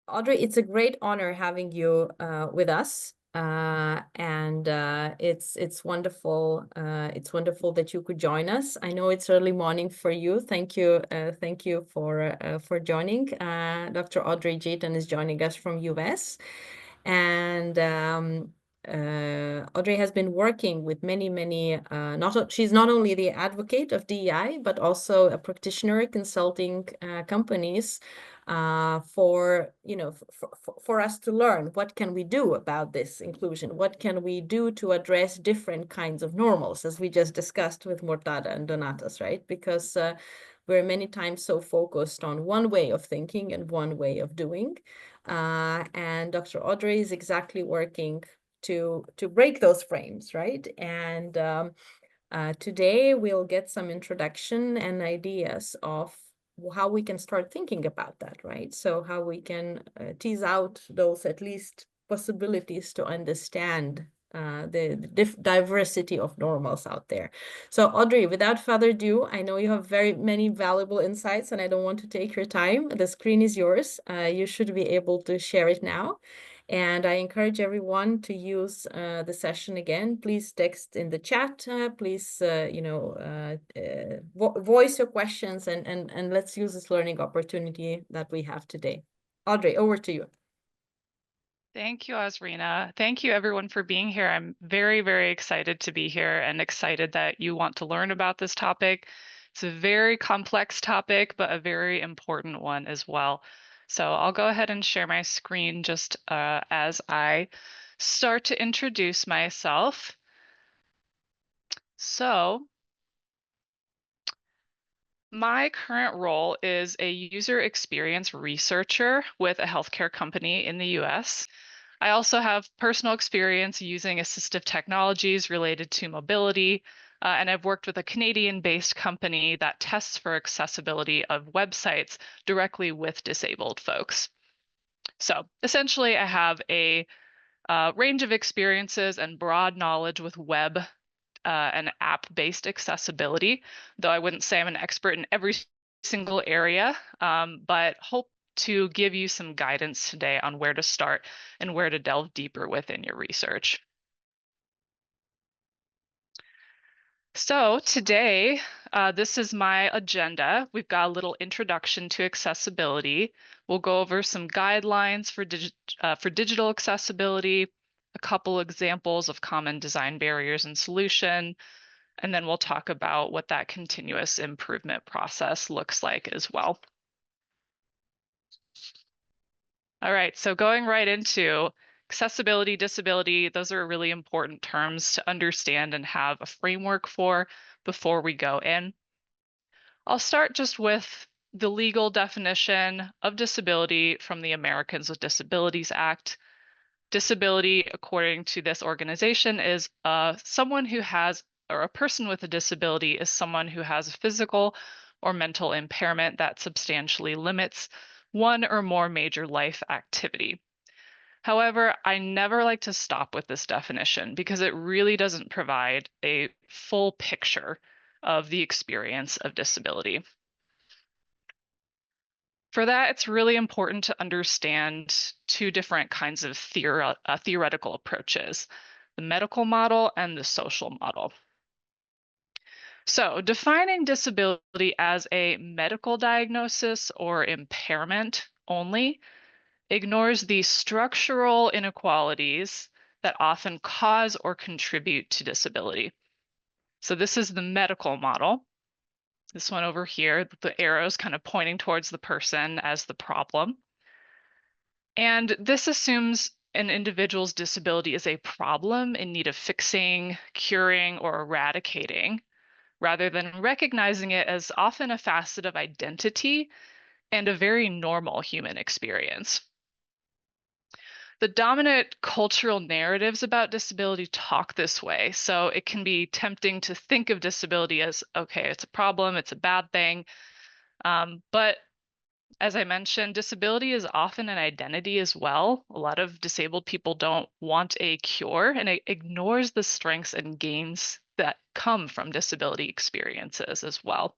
Audrey, it's a great honor having you with us, it's wonderful. It's wonderful that you could join us. I know it's early morning for you. Thank you for joining. Dr. Audrey Jayton is joining us from US, and Audrey has been working with many. She's not only the advocate of DEI, but also a practitioner consulting companies for for us to learn what can we do about this inclusion, what can we do to address different kinds of normals, as we just discussed with Mortada and Donatas, right? Because we're many times so focused on one way of thinking and one way of doing, and Dr. Audrey is exactly working to break those frames, right? And today we'll get some introduction and ideas of how we can start thinking about that, right? So how we can tease out those at least possibilities to understand the diversity of normals out there. So Audrey, without further ado, I know you have very many valuable insights and I don't want to take your time. The screen is yours. You should be able to share it now. And I encourage everyone to use the session again. Please text in the chat. Please, voice your questions and let's use this learning opportunity that we have today. Audrey, over to you. Thank you, Azrina. Thank you, everyone, for being here. I'm very, very excited to be here and excited that you want to learn about this topic. It's a very complex topic, but a very important one as well. So I'll go ahead and share my screen just as I start to introduce myself. So my current role is a user experience researcher with a healthcare company in the US. I also have personal experience using assistive technologies related to mobility, and I've worked with a Canadian-based company that tests for accessibility of websites directly with disabled folks. So essentially, I have a range of experiences and broad knowledge with web and app-based accessibility, though I wouldn't say I'm an expert in every single area, but hope to give you some guidance today on where to start and where to delve deeper within your research. So today, this is my agenda. We've got a little introduction to accessibility. We'll go over some guidelines for digital accessibility, a couple examples of common design barriers and solution, and then we'll talk about what that continuous improvement process looks like as well. All right, so going right into accessibility, disability, those are really important terms to understand and have a framework for before we go in. I'll start just with the legal definition of disability from the Americans with Disabilities Act. Disability, according to this organization, is someone who has, or a person with a disability is someone who has a physical or mental impairment that substantially limits one or more major life activity. However, I never like to stop with this definition because it really doesn't provide a full picture of the experience of disability. For that, it's really important to understand two different kinds of theoretical approaches, the medical model and the social model. So defining disability as a medical diagnosis or impairment only ignores the structural inequalities that often cause or contribute to disability. So this is the medical model. This one over here, the arrows kind of pointing towards the person as the problem. And this assumes an individual's disability is a problem in need of fixing, curing, or eradicating, rather than recognizing it as often a facet of identity and a very normal human experience. The dominant cultural narratives about disability talk this way, so it can be tempting to think of disability as, okay, it's a problem, it's a bad thing. But as I mentioned, disability is often an identity as well. A lot of disabled people don't want a cure, and it ignores the strengths and gains that come from disability experiences as well.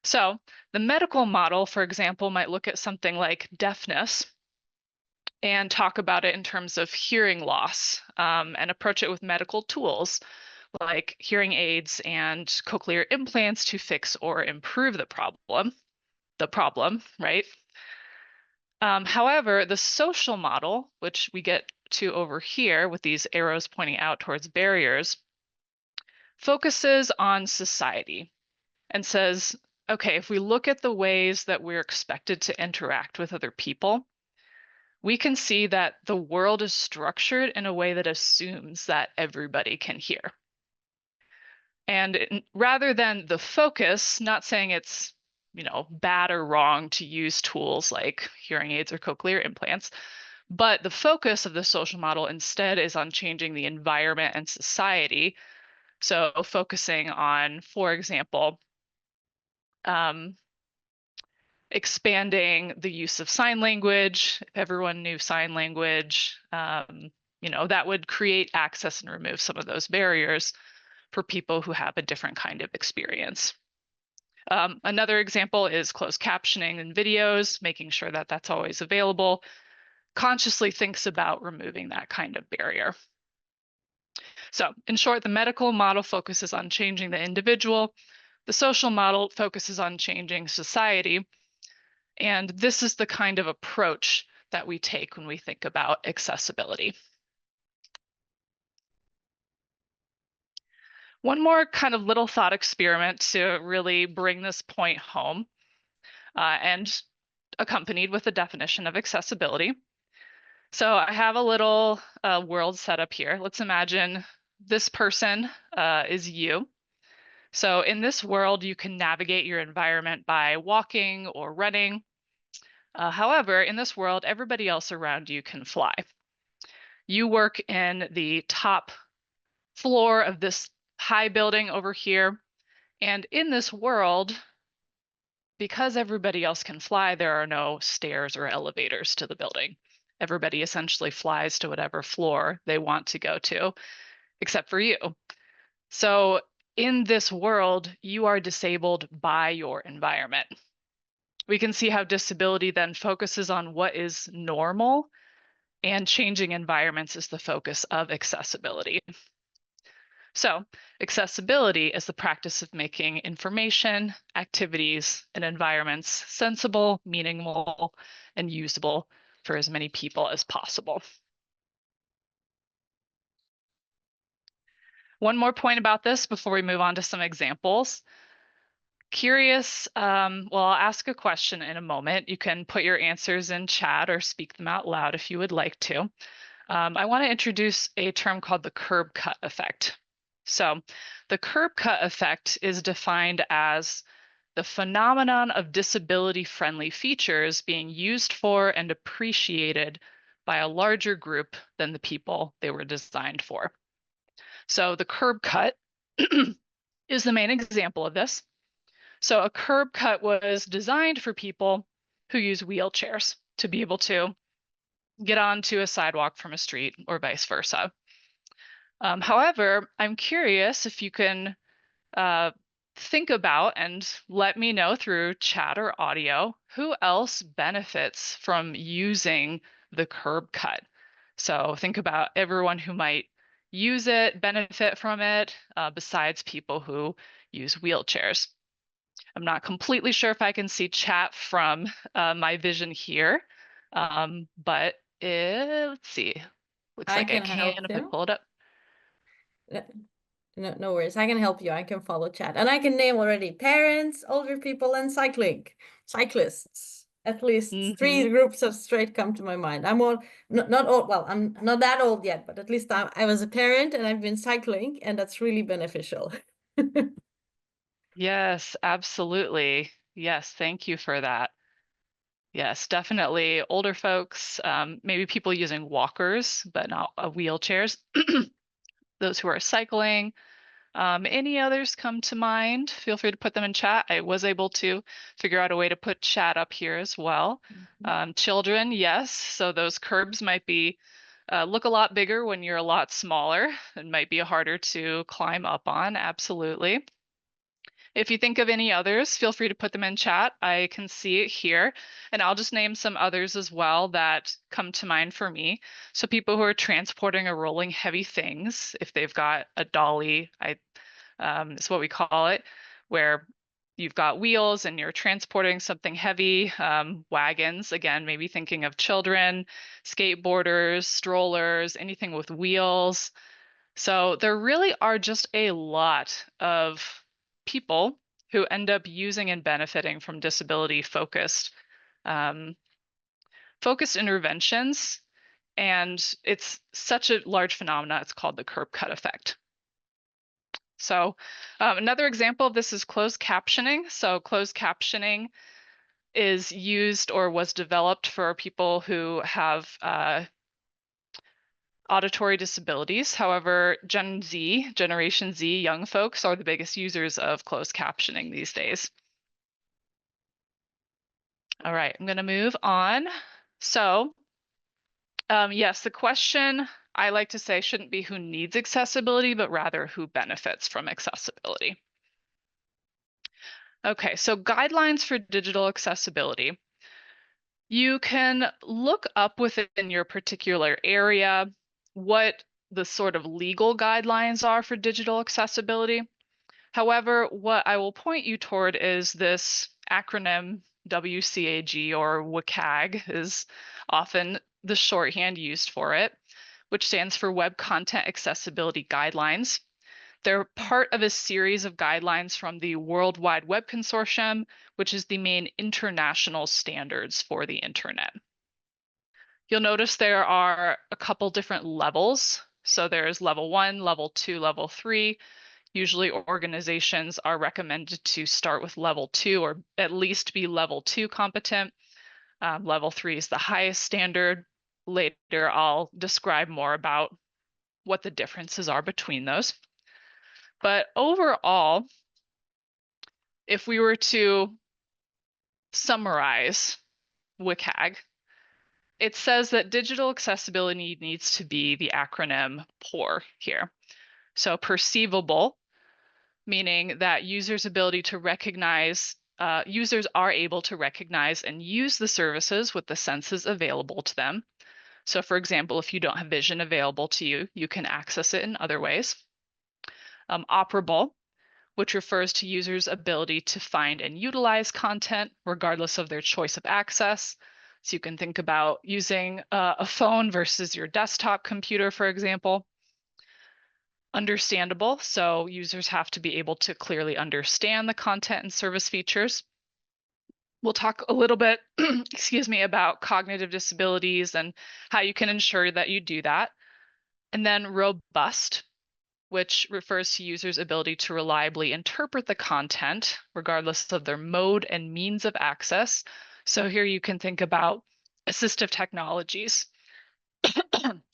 So the medical model, for example, might look at something like deafness and talk about it in terms of hearing loss, and approach it with medical tools like hearing aids and cochlear implants to fix or improve the problem, right? However, the social model, which we get to over here with these arrows pointing out towards barriers, focuses on society and says, okay, if we look at the ways that we're expected to interact with other people, we can see that the world is structured in a way that assumes that everybody can hear. And rather than the focus, not saying it's bad or wrong to use tools like hearing aids or cochlear implants, but the focus of the social model instead is on changing the environment and society. So focusing on, for example, expanding the use of sign language. If everyone knew sign language, that would create access and remove some of those barriers for people who have a different kind of experience. Another example is closed captioning in videos, making sure that that's always available, consciously thinks about removing that kind of barrier. So in short, the medical model focuses on changing the individual. The social model focuses on changing society. And this is the kind of approach that we take when we think about accessibility. One more kind of little thought experiment to really bring this point home, and accompanied with a definition of accessibility. So I have a little world set up here. Let's imagine this person is you. So in this world, you can navigate your environment by walking or running. However, in this world, everybody else around you can fly. You work in the top floor of this high building over here. And in this world, because everybody else can fly, there are no stairs or elevators to the building. Everybody essentially flies to whatever floor they want to go to, except for you. So in this world, you are disabled by your environment. We can see how disability then focuses on what is normal, and changing environments is the focus of accessibility. So accessibility is the practice of making information, activities, and environments sensible, meaningful, and usable for as many people as possible. One more point about this before we move on to some examples. Curious, well, I'll ask a question in a moment. You can put your answers in chat or speak them out loud if you would like to. I want to introduce a term called the curb cut effect. So the curb cut effect is defined as the phenomenon of disability-friendly features being used for and appreciated by a larger group than the people they were designed for. So the curb cut is the main example of this. So a curb cut was designed for people who use wheelchairs to be able to get onto a sidewalk from a street or vice versa. However, I'm curious if you can think about and let me know through chat or audio, who else benefits from using the curb cut? So think about everyone who might use it, benefit from it, besides people who use wheelchairs. I'm not completely sure if I can see chat from my vision here, but let's see. Looks like I can if I pull it up. No worries. I can help you. I can follow chat. And I can name already parents, older people, and cyclists. At least three groups of straight come to my mind. I'm not old. Well, I'm not that old yet, but at least I was a parent and I've been cycling, and that's really beneficial. Yes, absolutely. Yes, thank you for that. Yes, definitely older folks, maybe people using walkers, but not wheelchairs. Those who are cycling. Any others come to mind? Feel free to put them in chat. I was able to figure out a way to put chat up here as well. Children, yes. So those curbs might be look a lot bigger when you're a lot smaller. It might be harder to climb up on, absolutely. If you think of any others, feel free to put them in chat. I can see it here, and I'll just name some others as well that come to mind for me. So people who are transporting or rolling heavy things, if they've got a dolly, is what we call it, where you've got wheels and you're transporting something heavy, wagons, again, maybe thinking of children, skateboarders, strollers, anything with wheels. So there really are just a lot of people who end up using and benefiting from disability focused interventions. And it's such a large phenomenon, it's called the curb cut effect. So another example of this is closed captioning. So closed captioning is used or was developed for people who have auditory disabilities. However, Generation Z, young folks are the biggest users of closed captioning these days. All right, I'm going to move on. So yes, the question I like to say shouldn't be who needs accessibility, but rather who benefits from accessibility. Okay, so guidelines for digital accessibility. You can look up within your particular area what the sort of legal guidelines are for digital accessibility. However, what I will point you toward is this acronym WCAG, or WCAG is often the shorthand used for it, which stands for Web Content Accessibility Guidelines. They're part of a series of guidelines from the World Wide Web Consortium, which is the main international standards for the internet. You'll notice there are a couple different levels. So there's level 1, level 2, level 3. Usually organizations are recommended to start with level 2 or at least be level 2 competent. Level 3 is the highest standard. Later, I'll describe more about what the differences are between those. But overall, if we were to summarize WCAG, it says that digital accessibility needs to be the acronym POUR here. So perceivable, meaning that users' ability to recognize, users are able to recognize and use the services with the senses available to them. So for example, if you don't have vision available to you, you can access it in other ways. Operable, which refers to users' ability to find and utilize content regardless of their choice of access. So you can think about using a phone versus your desktop computer, for example. Understandable, so users have to be able to clearly understand the content and service features. We'll talk a little bit, excuse me, about cognitive disabilities and how you can ensure that you do that. And then robust, which refers to users' ability to reliably interpret the content, regardless of their mode and means of access. So here you can think about assistive technologies.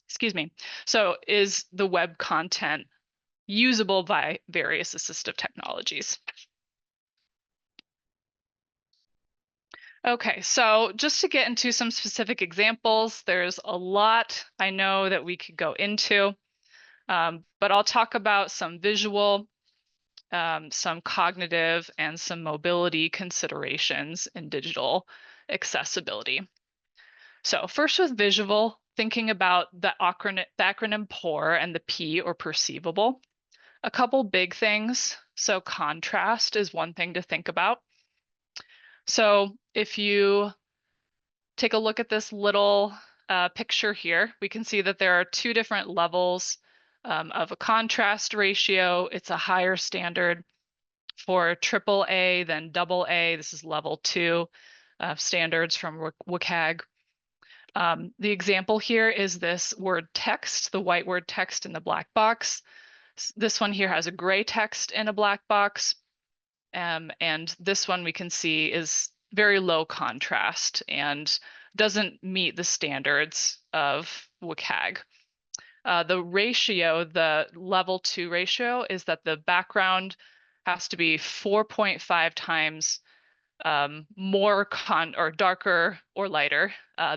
Excuse me. So is the web content usable by various assistive technologies? Okay, so just to get into some specific examples, there's a lot I know that we could go into, but I'll talk about some visual, some cognitive, and some mobility considerations in digital accessibility. So first with visual, thinking about the acronym POUR and the P, or perceivable. A couple big things. So contrast is one thing to think about. So if you take a look at this little picture here, we can see that there are two different levels of a contrast ratio. It's a higher standard for AAA than AA. This is level 2 standards from WCAG. The example here is this word text, the white word text in the black box. This one here has a gray text in a black box. And this one we can see is very low contrast and doesn't meet the standards of WCAG. The ratio, the level 2 ratio, is that the background has to be 4.5 times more or darker or lighter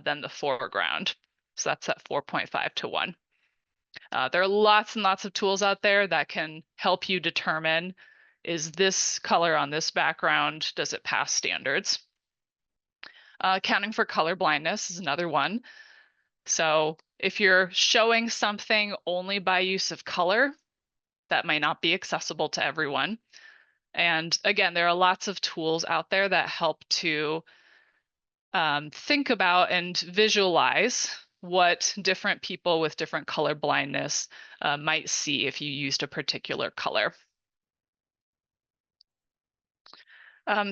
than the foreground. So that's at 4.5 to 1. There are lots and lots of tools out there that can help you determine is this color on this background, does it pass standards? Accounting for color blindness is another one. So if you're showing something only by use of color, that might not be accessible to everyone. And again, there are lots of tools out there that help to think about and visualize what different people with different color blindness might see if you used a particular color.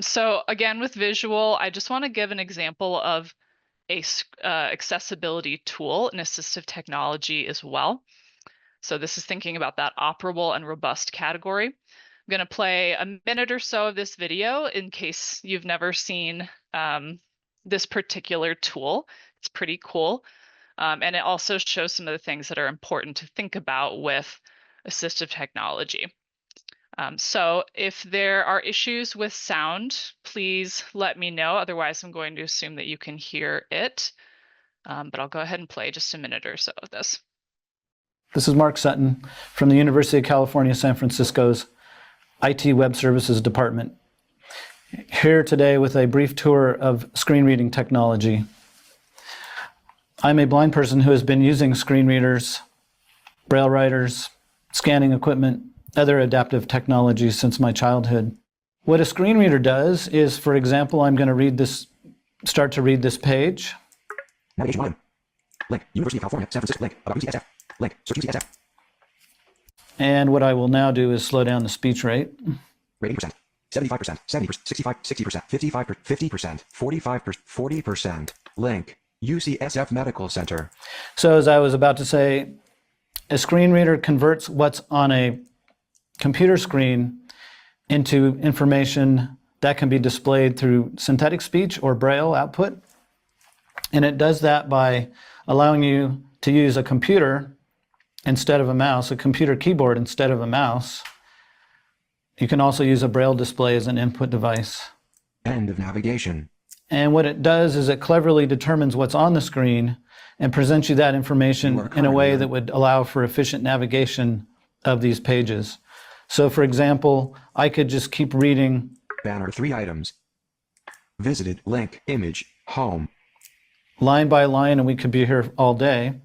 So again, with visual, I just want to give an example of a accessibility tool in assistive technology as well. So this is thinking about that operable and robust category. I'm going to play a minute or so of this video in case you've never seen this particular tool. It's pretty cool. And it also shows some of the things that are important to think about with assistive technology. So if there are issues with sound, please let me know. Otherwise, I'm going to assume that you can hear it. But I'll go ahead and play just a minute or so of this. This is Mark Sutton from the University of California, San Francisco's IT Web Services Department. Here today with a brief tour of screen reading technology. I'm a blind person who has been using screen readers, braille writers, scanning equipment, other adaptive technologies since my childhood. What a screen reader does is, for example, I'm going to start to read this page. Navigation button. Link, University of California, San Francisco. Link, about UCSF. Link, search UCSF. And what I will now do is slow down the speech rate. Rating percent, 75%, 70%, 65%, 60%, 55%, 50%, 45%, 40%. Link, UCSF Medical Center. So as I was about to say, a screen reader converts what's on a computer screen into information that can be displayed through synthetic speech or braille output. And it does that by allowing you to use a computer instead of a mouse, a computer keyboard instead of a mouse. You can also use a braille display as an input device. End of navigation. And what it does is it cleverly determines what's on the screen and presents you that information in a way that would allow for efficient navigation of these pages. So for example, I could just keep reading. Banner 3 items. Visited, link, image, home. Line by line, and we could be here all day.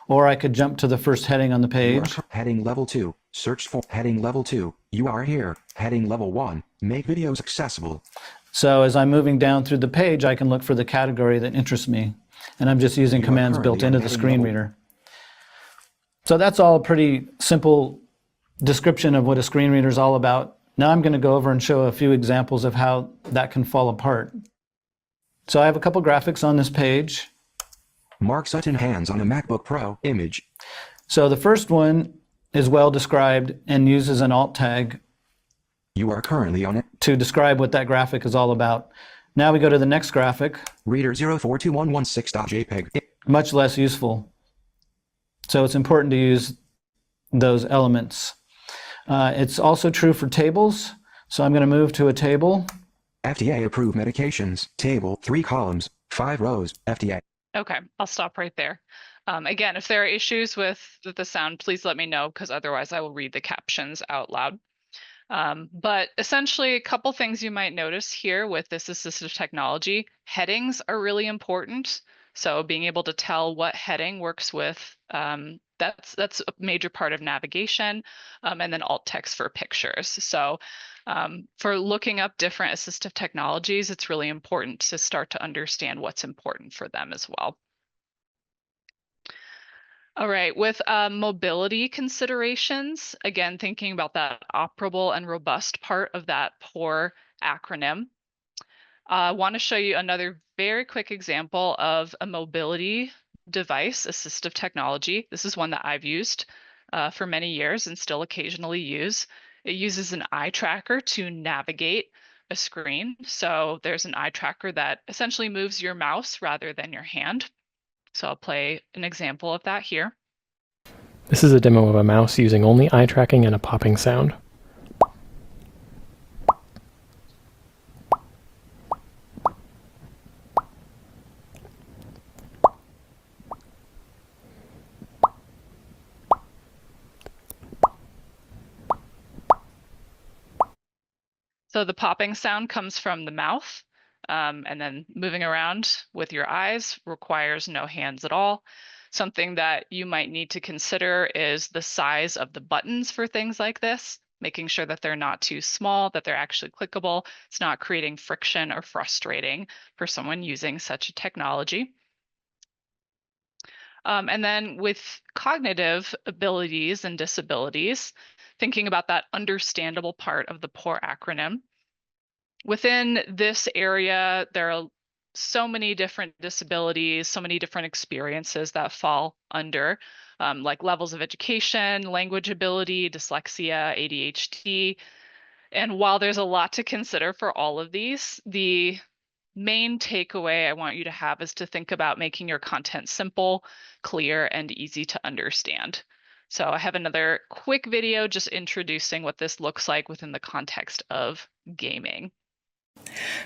Or I could jump to the first heading on the page. Heading level 2, search for heading level 2, you are here. Heading level 1, make videos accessible. So as I'm moving down through the page, I can look for the category that interests me. And I'm just using commands built into the screen reader. So that's all a pretty simple description of what a screen reader is all about. Now I'm going to go over and show a few examples of how that can fall apart. So I have a couple graphics on this page. Mark Sutton hands on a MacBook Pro image. So the first one is well described and uses an alt tag. You are currently on it. To describe what that graphic is all about. Now we go to the next graphic. Reader 042116.jpg. Much less useful. So it's important to use those elements. It's also true for tables. So I'm going to move to a table. FDA approved medications. Table, 3 columns, 5 rows. FDA. Okay, I'll stop right there. Again, if there are issues with the sound, please let me know, because otherwise I will read the captions out loud. But essentially, a couple things you might notice here with this assistive technology. Headings are really important. So being able to tell what heading works with, that's a major part of navigation, and then alt text for pictures. So for looking up different assistive technologies, it's really important to start to understand what's important for them as well. All right, with mobility considerations, again, thinking about that operable and robust part of that POUR acronym, I want to show you another very quick example of a mobility device, assistive technology. This is one that I've used for many years and still occasionally use. It uses an eye tracker to navigate a screen. So there's an eye tracker that essentially moves your mouse rather than your hand. So I'll play an example of that here. This is a demo of a mouse using only eye tracking and a popping sound. So the popping sound comes from the mouth, and then moving around with your eyes requires no hands at all. Something that you might need to consider is the size of the buttons for things like this, making sure that they're not too small, that they're actually clickable. It's not creating friction or frustrating for someone using such a technology. And then with cognitive abilities and disabilities, thinking about that understandable part of the POUR acronym. Within this area, there are so many different disabilities, so many different experiences that fall under, like levels of education, language ability, dyslexia, ADHD. And while there's a lot to consider for all of these, the main takeaway I want you to have is to think about making your content simple, clear, and easy to understand. So I have another quick video just introducing what this looks like within the context of gaming.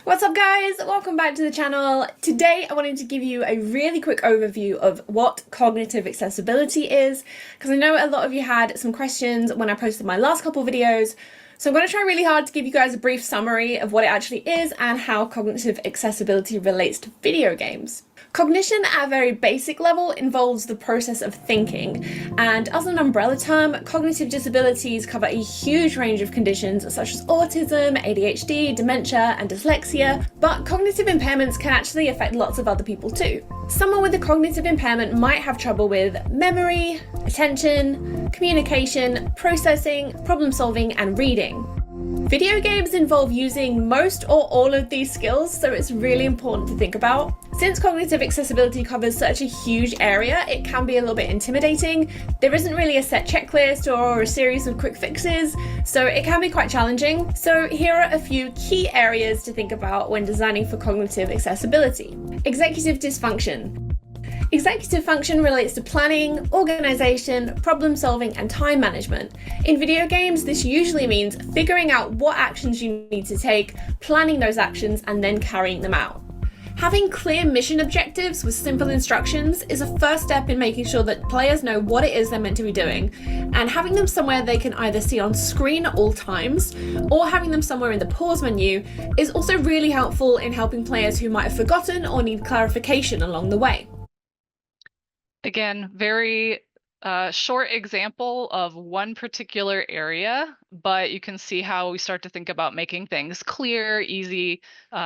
What's up guys, welcome back to the channel. Today I wanted to give you a really quick overview of what cognitive accessibility is, because I know a lot of you had some questions when I posted my last couple videos. So I'm going to try really hard to give you guys a brief summary of what it actually is and how cognitive accessibility relates to video games. Cognition at a very basic level involves the process of thinking, and as an umbrella term, cognitive disabilities cover a huge range of conditions such as autism, ADHD, dementia, and dyslexia, but cognitive impairments can actually affect lots of other people too. Someone with a cognitive impairment might have trouble with memory, attention, communication, processing, problem solving, and reading. Video games involve using most or all of these skills, so it's really important to think about. Since cognitive accessibility covers such a huge area, it can be a little bit intimidating. There isn't really a set checklist or a series of quick fixes, so it can be quite challenging. So here are a few key areas to think about when designing for cognitive accessibility. Executive dysfunction. Executive function relates to planning, organisation, problem solving, and time management. In video games, this usually means figuring out what actions you need to take, planning those actions, and then carrying them out. Having clear mission objectives with simple instructions is a first step in making sure that players know what it is they're meant to be doing, and having them somewhere they can either see on screen at all times, or having them somewhere in the pause menu is also really helpful in helping players who might have forgotten or need clarification along the way. Again, very short example of one particular area, but you can see how we start to think about making things clear, easy,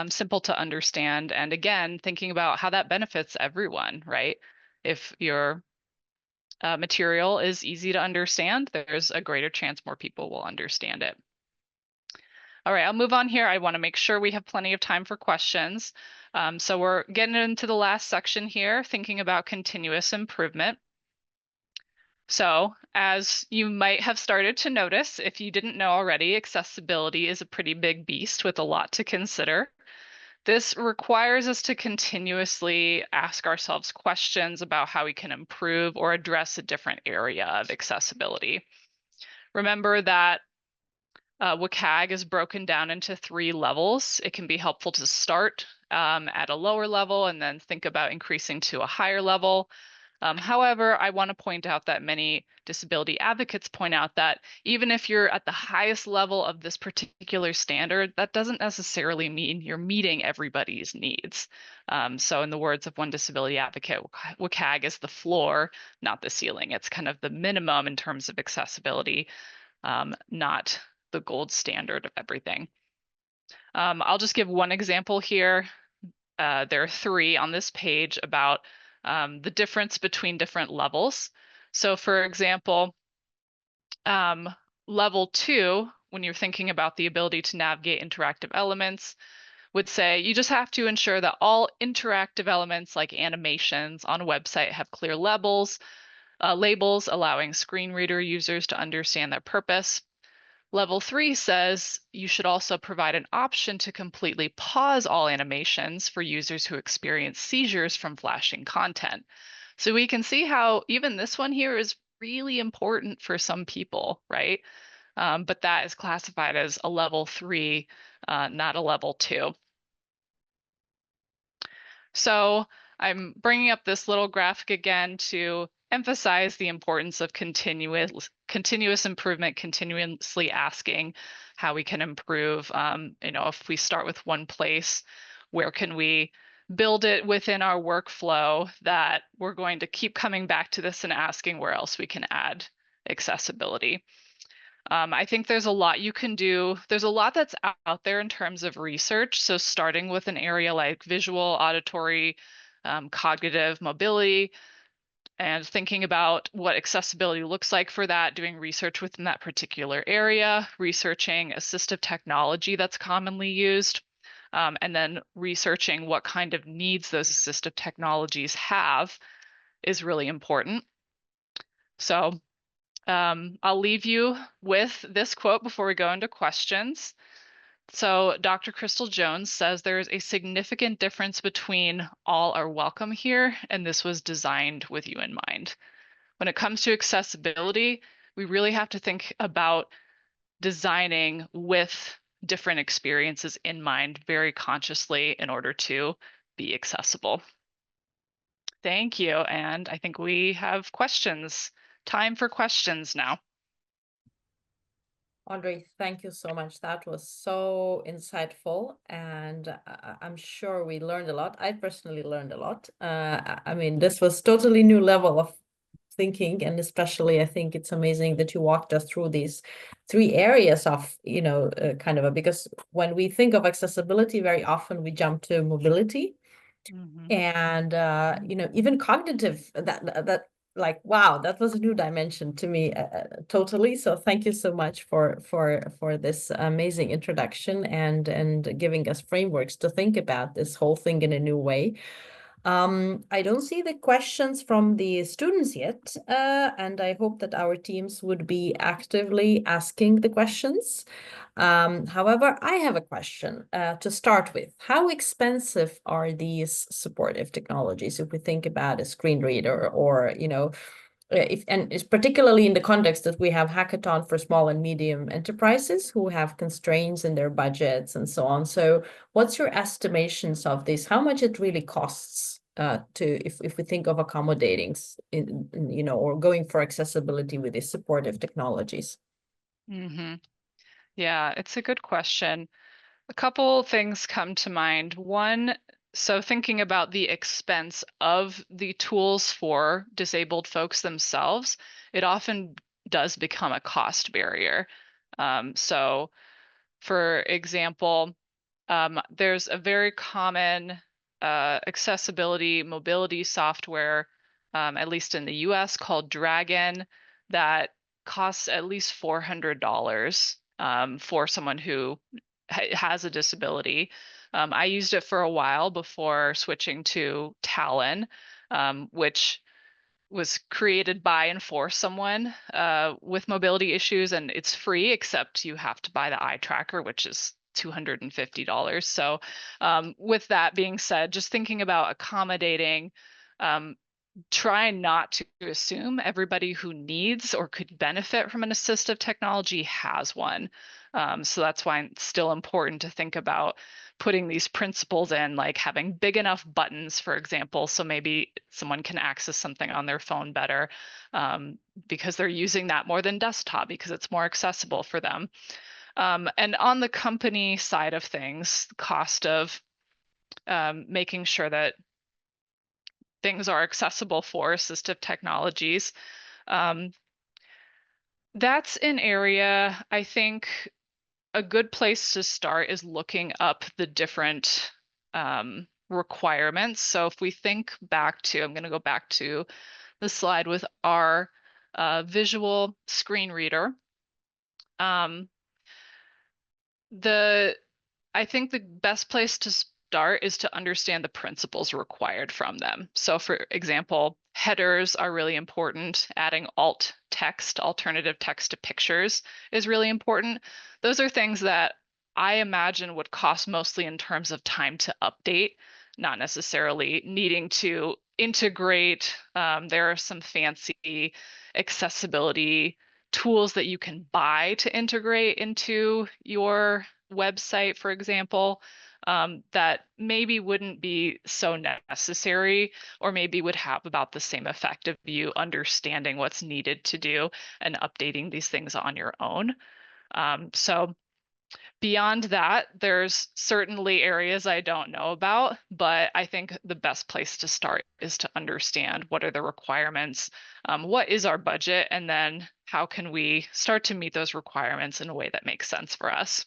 simple to understand. And again, thinking about how that benefits everyone, right? If your material is easy to understand, there's a greater chance more people will understand it. All right, I'll move on here. I want to make sure we have plenty of time for questions. So we're getting into the last section here, thinking about continuous improvement. So as you might have started to notice, if you didn't know already, accessibility is a pretty big beast with a lot to consider. This requires us to continuously ask ourselves questions about how we can improve or address a different area of accessibility. Remember that WCAG is broken down into 3 levels. It can be helpful to start at a lower level and then think about increasing to a higher level. However, I want to point out that many disability advocates point out that even if you're at the highest level of this particular standard, that doesn't necessarily mean you're meeting everybody's needs. So in the words of one disability advocate, WCAG is the floor, not the ceiling. It's kind of the minimum in terms of accessibility, not the gold standard of everything. I'll just give one example here. There are 3 on this page about the difference between different levels. So for example, level 2, when you're thinking about the ability to navigate interactive elements, would say you just have to ensure that all interactive elements like animations on a website have clear labels allowing screen reader users to understand their purpose. Level 3 says you should also provide an option to completely pause all animations for users who experience seizures from flashing content. So we can see how even this one here is really important for some people, right? But that is classified as a level 3, not a level 2. So I'm bringing up this little graphic again to emphasize the importance of continuous improvement, continuously asking, how we can improve. If we start with one place, where can we build it within our workflow that we're going to keep coming back to this and asking where else we can add accessibility. I think there's a lot you can do. There's a lot that's out there in terms of research. So starting with an area like visual, auditory, cognitive mobility, and thinking about what accessibility looks like for that, doing research within that particular area, researching assistive technology that's commonly used, and then researching what kind of needs those assistive technologies have is really important. So I'll leave you with this quote before we go into questions. So Dr. Crystal Jones says there is a significant difference between all are welcome here, and this was designed with you in mind. When it comes to accessibility, we really have to think about designing with different experiences in mind very consciously in order to be accessible. Thank you. And I think we have questions. Time for questions now. Audrey, thank you so much. That was so insightful, and I'm sure we learned a lot. I personally learned a lot. I mean, this was totally new level of thinking, and especially I think it's amazing that you walked us through these 3 areas of, because when we think of accessibility, very often we jump to mobility. And even cognitive, that like, wow, that was a new dimension to me, totally. So thank you so much for this amazing introduction and giving us frameworks to think about this whole thing in a new way. I don't see the questions from the students yet, and I hope that our teams would be actively asking the questions. However, I have a question to start with. How expensive are these supportive technologies if we think about a screen reader, or, and it's particularly in the context that we have hackathon for small and medium enterprises who have constraints in their budgets and so on. So what's your estimations of this? How much it really costs if we think of accommodating or going for accessibility with these supportive technologies? Yeah, it's a good question. A couple things come to mind. One, so thinking about the expense of the tools for disabled folks themselves, it often does become a cost barrier. So for example, there's a very common accessibility mobility software, at least in the US, called Dragon, that costs at least $400 for someone who has a disability. I used it for a while before switching to Talon, which was created by and for someone with mobility issues, and it's free, except you have to buy the eye tracker, which is $250. So with that being said, just thinking about accommodating, try not to assume everybody who needs or could benefit from an assistive technology has one. So that's why it's still important to think about putting these principles in, like having big enough buttons, for example, so maybe someone can access something on their phone better because they're using that more than desktop because it's more accessible for them. And on the company side of things, the cost of making sure that things are accessible for assistive technologies. That's an area, I think a good place to start is looking up the different requirements. So if we think back to, I'm going to go back to the slide with our visual screen reader. I think the best place to start is to understand the principles required from them. So for example, headers are really important. Adding alt text, alternative text to pictures is really important. Those are things that I imagine would cost mostly in terms of time to update, not necessarily needing to integrate. There are some fancy accessibility tools that you can buy to integrate into your website, for example, that maybe wouldn't be so necessary, or maybe would have about the same effect of you understanding what's needed to do and updating these things on your own. So Beyond that, there's certainly areas I don't know about, but I think the best place to start is to understand what are the requirements, what is our budget, and then how can we start to meet those requirements in a way that makes sense for us.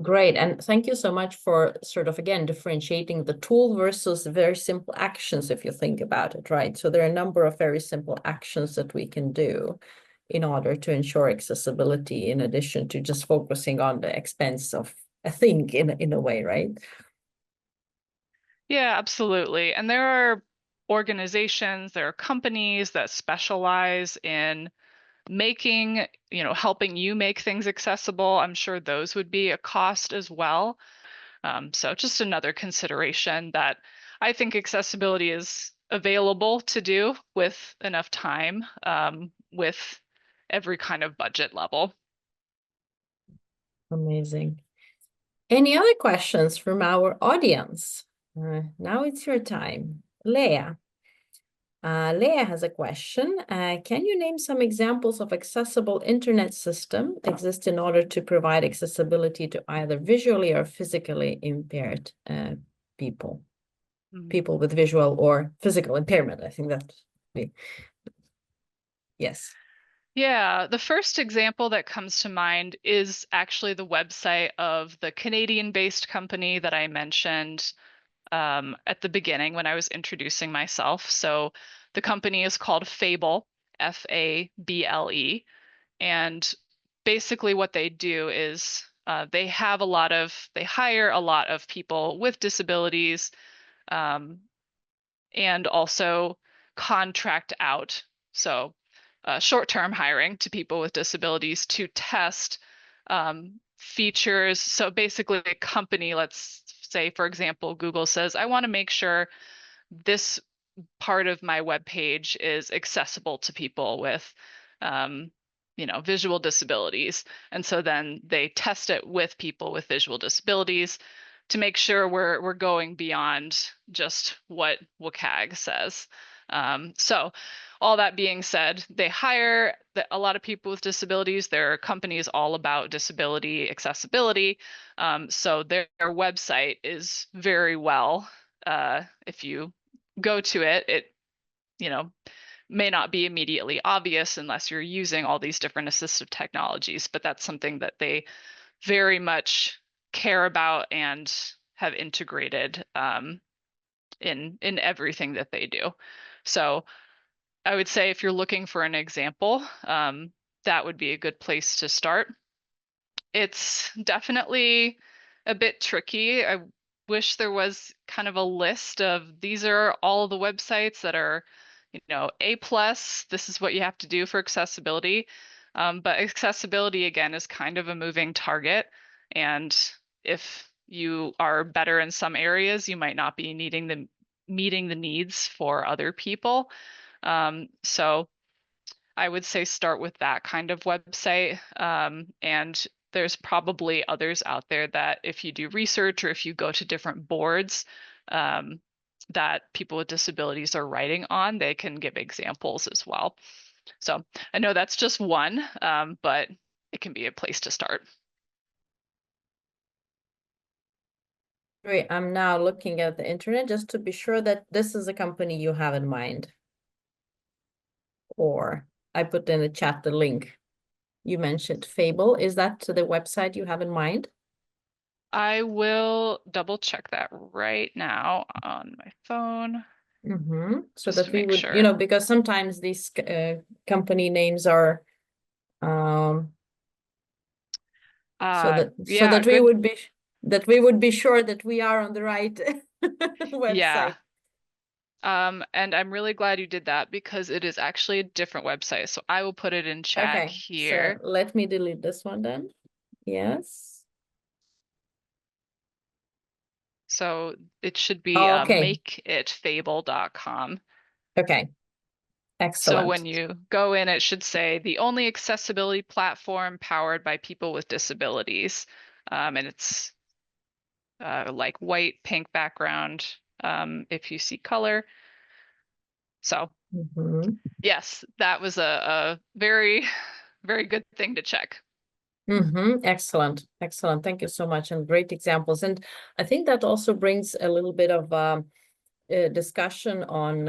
Great. And thank you so much for sort of, again, differentiating the tool versus very simple actions, if you think about it, right? So there are a number of very simple actions that we can do in order to ensure accessibility, in addition to just focusing on the expense of a thing in a way, right? Yeah, absolutely. And there are organizations, there are companies that specialize in making, helping you make things accessible. I'm sure those would be a cost as well. So just another consideration that I think accessibility is available to do with enough time, with every kind of budget level. Amazing. Any other questions from our audience? Now it's your time. Leah. Leah has a question. Can you name some examples of accessible internet system exist in order to provide accessibility to either visually or physically impaired people? People with visual or physical impairment. I think that be. Yes. Yeah, the first example that comes to mind is actually the website of the Canadian-based company that I mentioned at the beginning when I was introducing myself. So the company is called Fable, F-A-B-L-E. And basically what they do is they hire a lot of people with disabilities, and also contract out. So short-term hiring to people with disabilities to test features. So basically a company, let's say, for example, Google says, I want to make sure this part of my web page is accessible to people with visual disabilities. And so then they test it with people with visual disabilities to make sure we're going beyond just what WCAG says. So all that being said, they hire a lot of people with disabilities. Their company is all about disability accessibility. So their website is very well, if you go to it, it may not be immediately obvious unless you're using all these different assistive technologies, but that's something that they very much care about and have integrated in everything that they do. So I would say if you're looking for an example, that would be a good place to start. It's definitely a bit tricky. I wish there was kind of a list of these are all the websites that are, A+, this is what you have to do for accessibility. But accessibility, again, is kind of a moving target. And if you are better in some areas, you might not be meeting the needs for other people. So I would say start with that kind of website. And there's probably others out there that if you do research or if you go to different boards that people with disabilities are writing on, they can give examples as well. So I know that's just one, but it can be a place to start. Great. I'm now looking at the internet just to be sure that this is a company you have in mind. Or I put in the chat the link. You mentioned Fable. Is that the website you have in mind? I will double check that right now on my phone. So that we would, sure. Because sometimes these company names are so that we would be sure that we are on the right website. Yeah. And I'm really glad you did that because it is actually a different website. So I will put it in chat here. So let me delete this one then. Yes. So it should be makeitfable.com. Okay. Excellent. So when you go in, it should say the only accessibility platform powered by people with disabilities. And it's like white, pink background if you see color. So yes, that was a very, very good thing to check. Excellent, excellent. Thank you so much, and great examples. And I think that also brings a little bit of a discussion on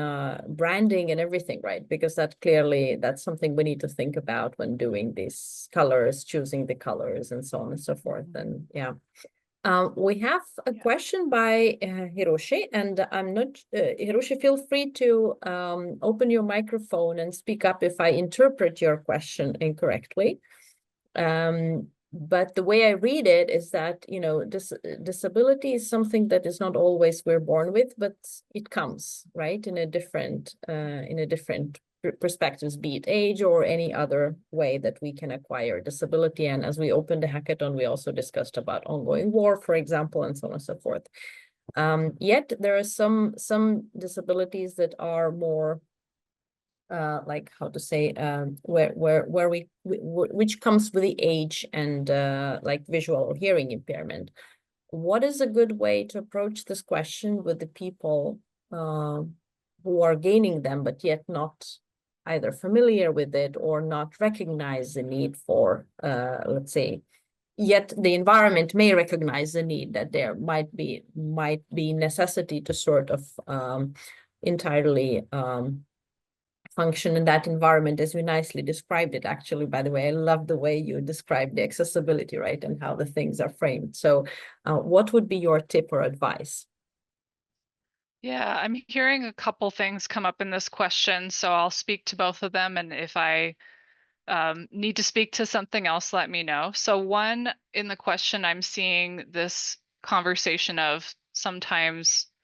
branding and everything, right? Because that's something we need to think about when doing these colors, choosing the colors, and so on and so forth. And yeah. We have a question by Hiroshi, and I'm not, Hiroshi, feel free to open your microphone and speak up if I interpret your question incorrectly. But the way I read it is that, you know, disability is something that is not always we're born with, but it comes, right, in a different perspectives, be it age or any other way that we can acquire disability. And as we opened the hackathon, we also discussed about ongoing war, for example, and so on and so forth. Yet there are some disabilities that are more like, how to say, which comes with the age, and like visual or hearing impairment. What is a good way to approach this question with the people who are gaining them, but yet not either familiar with it or not recognize the need for, let's say, yet the environment may recognize the need that there might be necessity to sort of entirely function in that environment, as you nicely described it. Actually, by the way, I love the way you described the accessibility, right, and how the things are framed. So what would be your tip or advice? Yeah, I'm hearing a couple things come up in this question, so I'll speak to both of them, and if I need to speak to something else, let me know. So one, in the question, I'm seeing this conversation of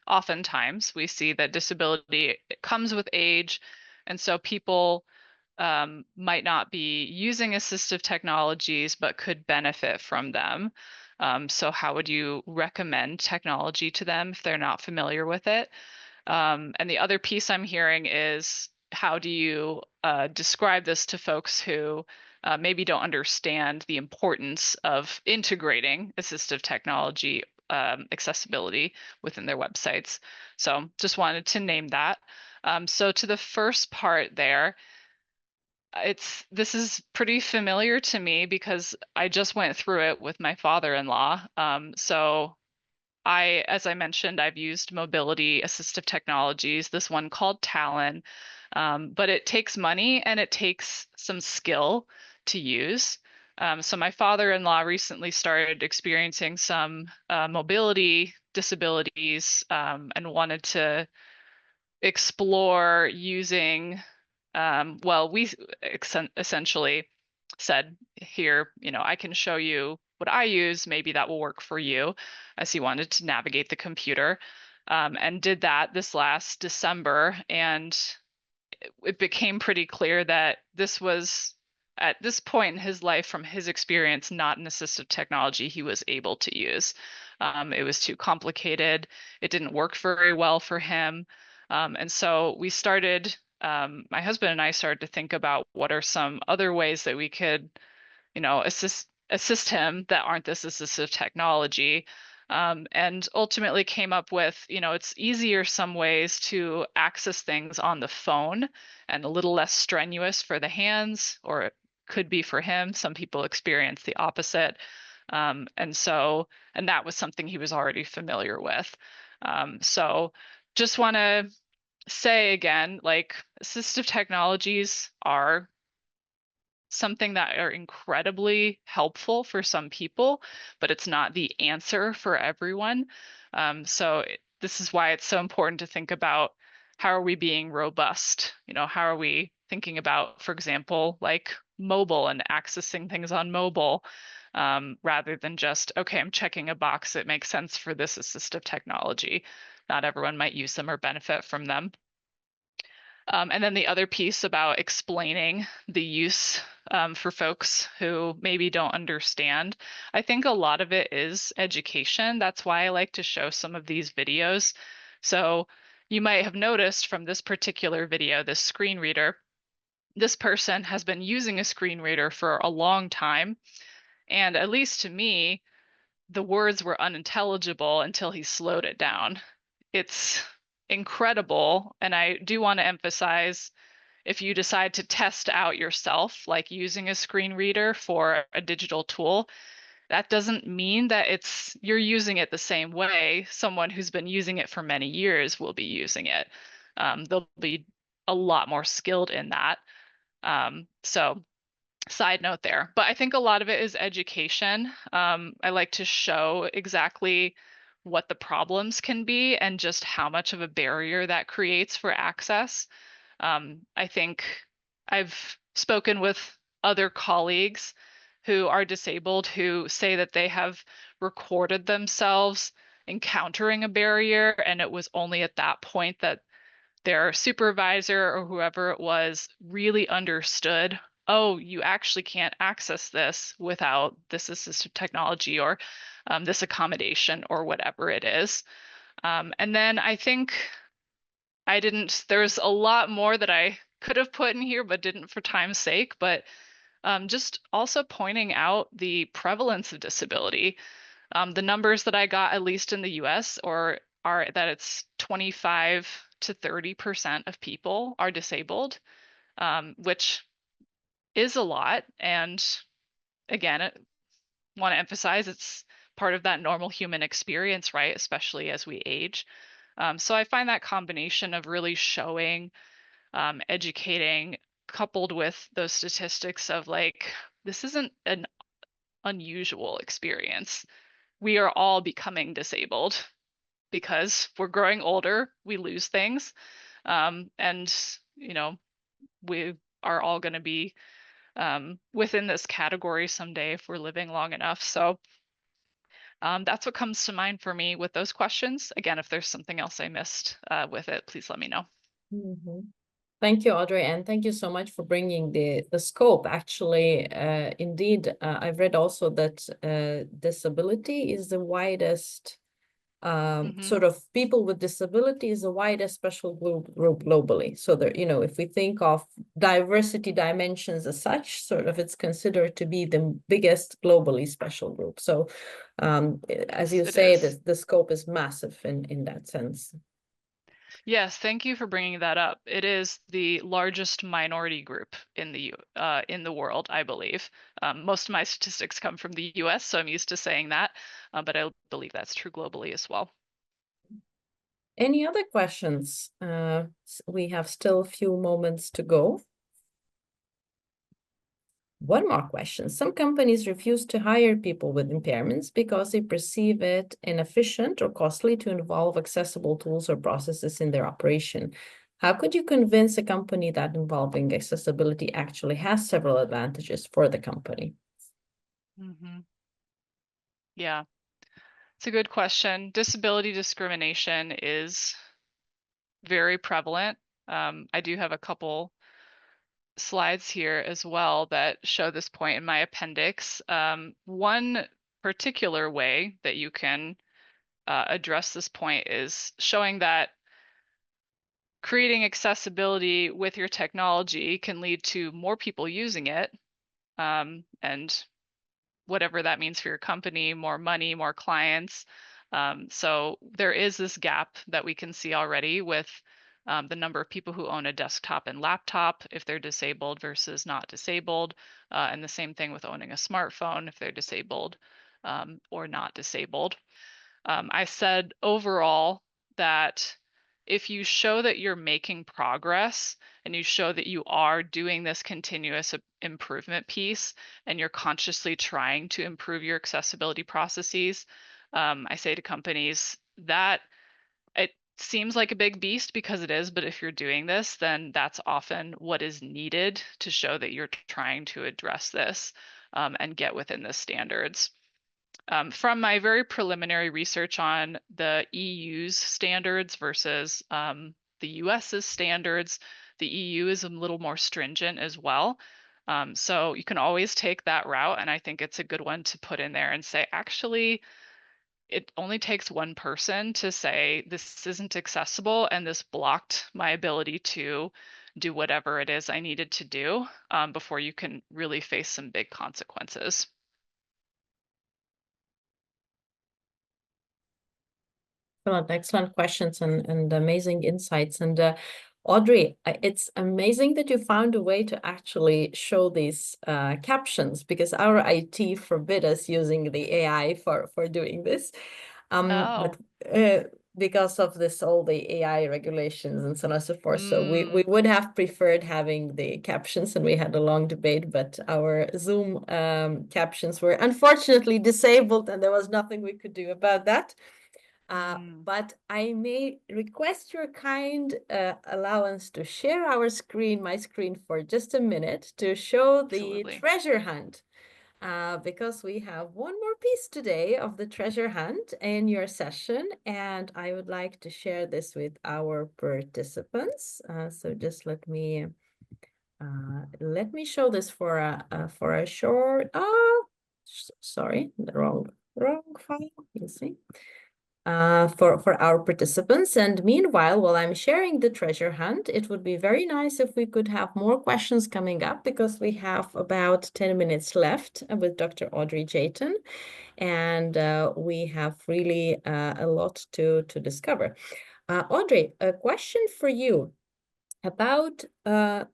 oftentimes, we see that disability comes with age, and so people might not be using assistive technologies, but could benefit from them. So how would you recommend technology to them if they're not familiar with it? And the other piece I'm hearing is, how do you describe this to folks who maybe don't understand the importance of integrating assistive technology accessibility within their websites? So just wanted to name that. So to the first part there, this is pretty familiar to me because I just went through it with my father-in-law. So as I mentioned, I've used mobility assistive technologies, this one called Talon, but it takes money and it takes some skill to use. So my father-in-law recently started experiencing some mobility disabilities and wanted to explore using, well, we essentially said, here, I can show you what I use, maybe that will work for you, as he wanted to navigate the computer, and did that this last December. And it became pretty clear that this was, at this point in his life, from his experience, not an assistive technology he was able to use. It was too complicated. It didn't work very well for him. And so we started, my husband and I started to think about what are some other ways that we could, assist him that aren't this assistive technology. And ultimately came up with, it's easier some ways to access things on the phone and a little less strenuous for the hands, or it could be for him. Some people experience the opposite. And that was something he was already familiar with. So just want to say again, like, assistive technologies are something that are incredibly helpful for some people, but it's not the answer for everyone. This is why it's so important to think about, how are we being robust? How are we thinking about, for example, like mobile and accessing things on mobile, rather than just, okay, I'm checking a box that makes sense for this assistive technology. Not everyone might use them or benefit from them. And then the other piece about explaining the use for folks who maybe don't understand, I think a lot of it is education. That's why I like to show some of these videos. So you might have noticed from this particular video, this screen reader, this person has been using a screen reader for a long time. And at least to me, the words were unintelligible until he slowed it down. It's incredible. And I do want to emphasize, if you decide to test out yourself, like using a screen reader for a digital tool, that doesn't mean that you're using it the same way someone who's been using it for many years will be using it. They'll be a lot more skilled in that. So side note there, but I think a lot of it is education. I like to show exactly what the problems can be and just how much of a barrier that creates for access. I think I've spoken with other colleagues who are disabled who say that they have recorded themselves encountering a barrier, and it was only at that point that their supervisor or whoever it was really understood, oh, you actually can't access this without this assistive technology or this accommodation or whatever it is. And then I think there's a lot more that I could have put in here, but didn't for time's sake, but just also pointing out the prevalence of disability. The numbers that I got, at least in the US, are that it's 25 to 30% of people are disabled, which is a lot. And again, I want to emphasize it's part of that normal human experience, right? Especially as we age. So I find that combination of really showing, educating, coupled with those statistics of like, this isn't an unusual experience. We are all becoming disabled because we're growing older, we lose things. And, you know, we are all going to be within this category someday if we're living long enough. So that's what comes to mind for me with those questions. Again, if there's something else I missed with it, please let me know. Thank you, Audrey, and thank you so much for bringing the scope. Actually, indeed, I've read also that disability is the widest, sort of people with disability is the widest special group globally. So that, you know, if we think of diversity dimensions as such, sort of it's considered to be the biggest globally special group. So as you say, the scope is massive in that sense. Yes, thank you for bringing that up. It is the largest minority group in the world, I believe. Most of my statistics come from the US, so I'm used to saying that, but I believe that's true globally as well. Any other questions? We have still a few moments to go. One more question. Some companies refuse to hire people with impairments because they perceive it inefficient or costly to involve accessible tools or processes in their operation. How could you convince a company that involving accessibility actually has several advantages for the company? Yeah, it's a good question. Disability discrimination is very prevalent. I do have a couple slides here as well that show this point in my appendix. One particular way that you can address this point is showing that creating accessibility with your technology can lead to more people using it, and whatever that means for your company, more money, more clients. So there is this gap that we can see already with the number of people who own a desktop and laptop if they're disabled versus not disabled, and the same thing with owning a smartphone if they're disabled or not disabled. I said overall that if you show that you're making progress and you show that you are doing this continuous improvement piece and you're consciously trying to improve your accessibility processes, I say to companies that it seems like a big beast because it is, but if you're doing this, then that's often what is needed to show that you're trying to address this and get within the standards. From my very preliminary research on the EU's standards versus the US's standards, the EU is a little more stringent as well. So you can always take that route, and I think it's a good one to put in there and say, actually, it only takes one person to say this isn't accessible and this blocked my ability to do whatever it is I needed to do before you can really face some big consequences. Excellent questions and amazing insights. And Audrey, it's amazing that you found a way to actually show these captions, because our IT forbid us using the AI for doing this. But because of this, all the AI regulations and so on and so forth. So we would have preferred having the captions, and we had a long debate, but our Zoom captions were unfortunately disabled, and there was nothing we could do about that. But I may request your kind allowance to share my screen for just a minute to show the treasure hunt. Because we have one more piece today of the treasure hunt in your session, and I would like to share this with our participants. So just let me show this for a short. Sorry, the wrong file. You see. For our participants. And meanwhile, while I'm sharing the treasure hunt, it would be very nice if we could have more questions coming up, because we have about 10 minutes left with Dr. Audrey Jayton, and we have really a lot to discover. Audrey, a question for you about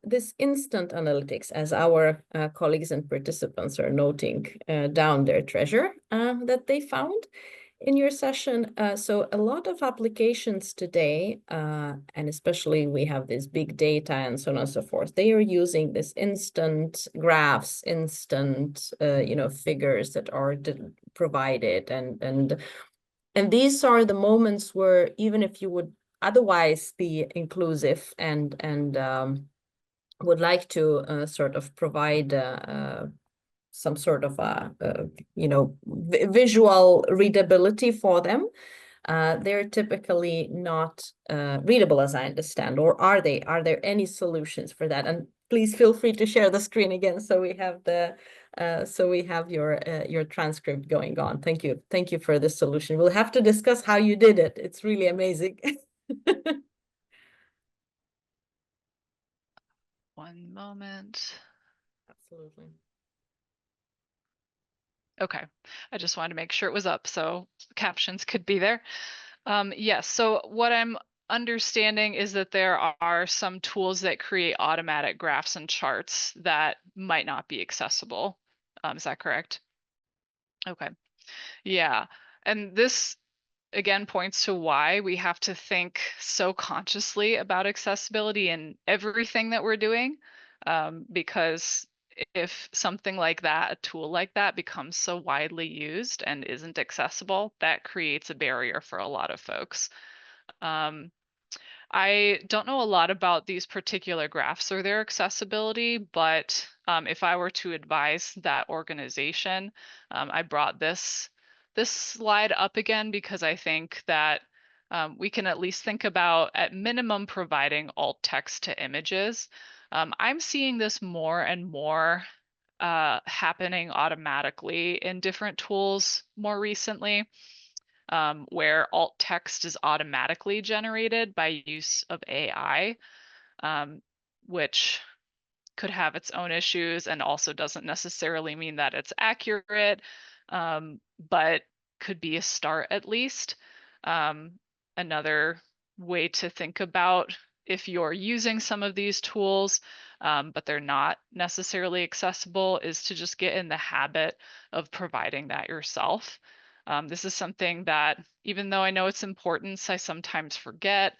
this instant analytics, as our colleagues and participants are noting down their treasure that they found in your session. So a lot of applications today, and especially we have this big data and so on and so forth, they are using this instant graphs, instant figures that are provided, and these are the moments where, even if you would otherwise be inclusive and would like to sort of provide some sort of visual readability for them, they're typically not readable, as I understand. Or are they? Are there any solutions for that? And please feel free to share the screen again, so we have your transcript going on. Thank you for the solution. We'll have to discuss how you did it. It's really amazing. One moment. Absolutely. Okay, I just wanted to make sure it was up so captions could be there. Yes, so what I'm understanding is that there are some tools that create automatic graphs and charts that might not be accessible. Is that correct? Okay, yeah, and this again points to why we have to think so consciously about accessibility in everything that we're doing, because if something like that, a tool like that, becomes so widely used and isn't accessible, that creates a barrier for a lot of folks. I don't know a lot about these particular graphs or their accessibility, but if I were to advise that organization, I brought this slide up again because I think that we can at least think about, at minimum, providing alt text to images. I'm seeing this more and more happening automatically in different tools more recently, where alt text is automatically generated by use of AI, which could have its own issues and also doesn't necessarily mean that it's accurate, but could be a start at least. Another way to think about, if you're using some of these tools, but they're not necessarily accessible, is to just get in the habit of providing that yourself. This is something that, even though I know its importance, I sometimes forget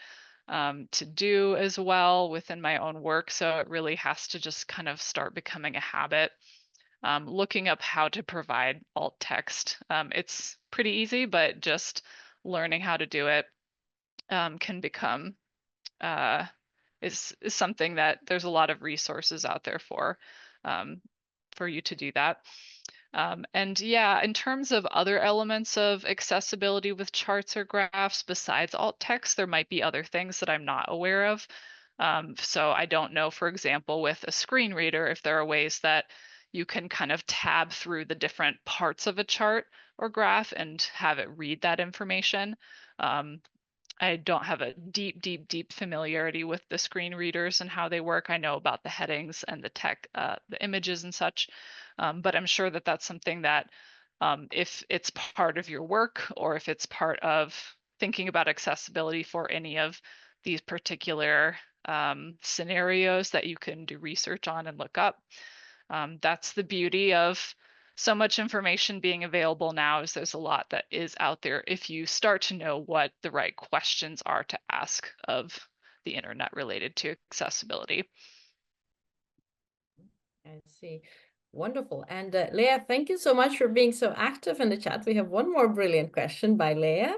to do as well within my own work. So it really has to just kind of start becoming a habit. Looking up how to provide alt text. It's pretty easy, but just learning how to do it can become is something that there's a lot of resources out there for you to do that. And yeah, in terms of other elements of accessibility with charts or graphs besides alt text, there might be other things that I'm not aware of. So I don't know, for example, with a screen reader, if there are ways that you can kind of tab through the different parts of a chart or graph and have it read that information. I don't have a deep familiarity with the screen readers and how they work. I know about the headings and the the images and such, but I'm sure that that's something that if it's part of your work, or if it's part of thinking about accessibility for any of these particular scenarios that you can do research on and look up. That's the beauty of so much information being available now, is there's a lot that is out there if you start to know what the right questions are to ask of the internet related to accessibility. I see. Wonderful. And Leah, thank you so much for being so active in the chat. We have one more brilliant question by Leah.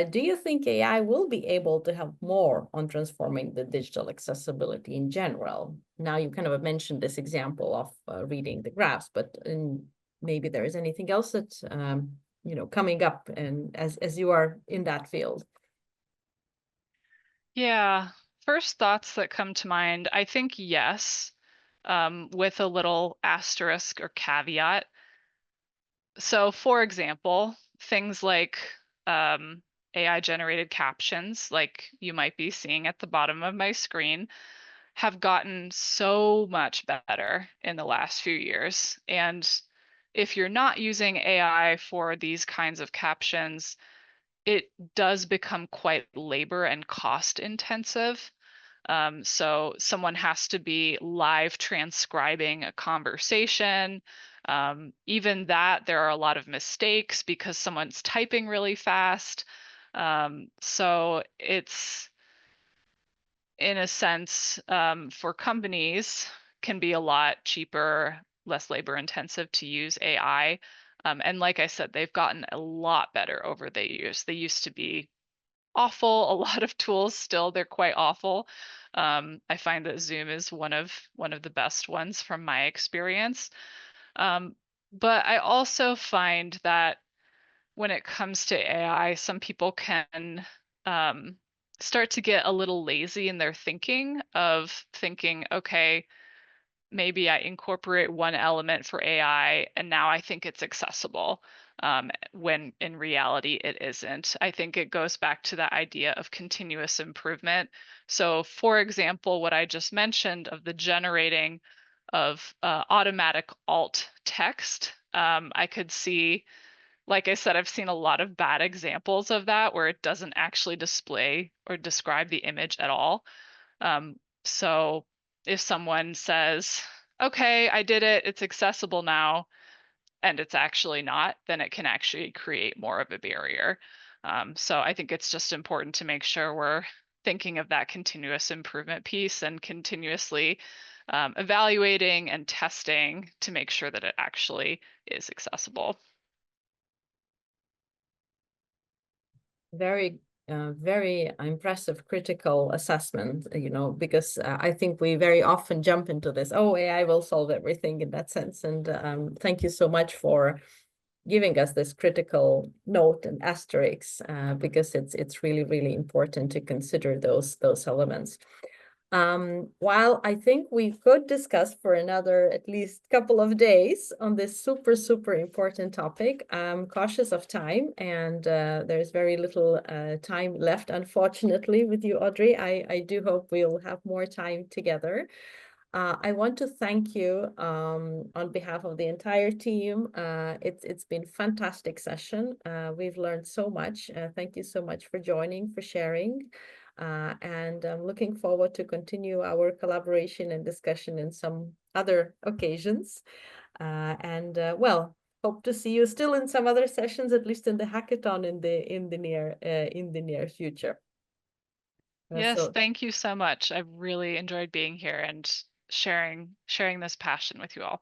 Do you think AI will be able to help more on transforming the digital accessibility in general? Now you kind of mentioned this example of reading the graphs, but maybe there is anything else that you know, coming up, and as you are in that field. Yeah, first thoughts that come to mind, I think yes, with a little asterisk or caveat. So for example, things like AI generated captions, like you might be seeing at the bottom of my screen, have gotten so much better in the last few years. And if you're not using AI for these kinds of captions, it does become quite labor and cost intensive. So someone has to be live transcribing a conversation. Even that, there are a lot of mistakes because someone's typing really fast. So it's, in a sense, for companies, can be a lot cheaper, less labor intensive to use AI. And like I said, they've gotten a lot better over the years. They used to be awful. A lot of tools still, they're quite awful. I find that Zoom is one of the best ones from my experience. But I also find that when it comes to AI, some people can start to get a little lazy in their thinking, okay, maybe I incorporate one element for AI and now I think it's accessible, when in reality it isn't. I think it goes back to that idea of continuous improvement. So for example, what I just mentioned of the generating of automatic alt text, I could see, like I said, I've seen a lot of bad examples of that where it doesn't actually display or describe the image at all. So if someone says, okay, I did it, it's accessible now, and it's actually not, then it can actually create more of a barrier. So I think it's just important to make sure we're thinking of that continuous improvement piece and continuously evaluating and testing to make sure that it actually is accessible. Very impressive critical assessment, you know, because I think we very often jump into this, oh, AI will solve everything in that sense. And thank you so much for giving us this critical note and asterisks, because it's really, really important to consider those elements. While I think we could discuss for another at least couple of days on this super, super important topic, I'm cautious of time, and there's very little time left, unfortunately, with you, Audrey. I do hope we'll have more time together. I want to thank you on behalf of the entire team. It's been a fantastic session. We've learned so much. Thank you so much for joining, for sharing. And I'm looking forward to continue our collaboration and discussion in some other occasions. Well, hope to see you still in some other sessions, at least in the hackathon in the near future. Yes, thank you so much. I've really enjoyed being here and sharing this passion with you all.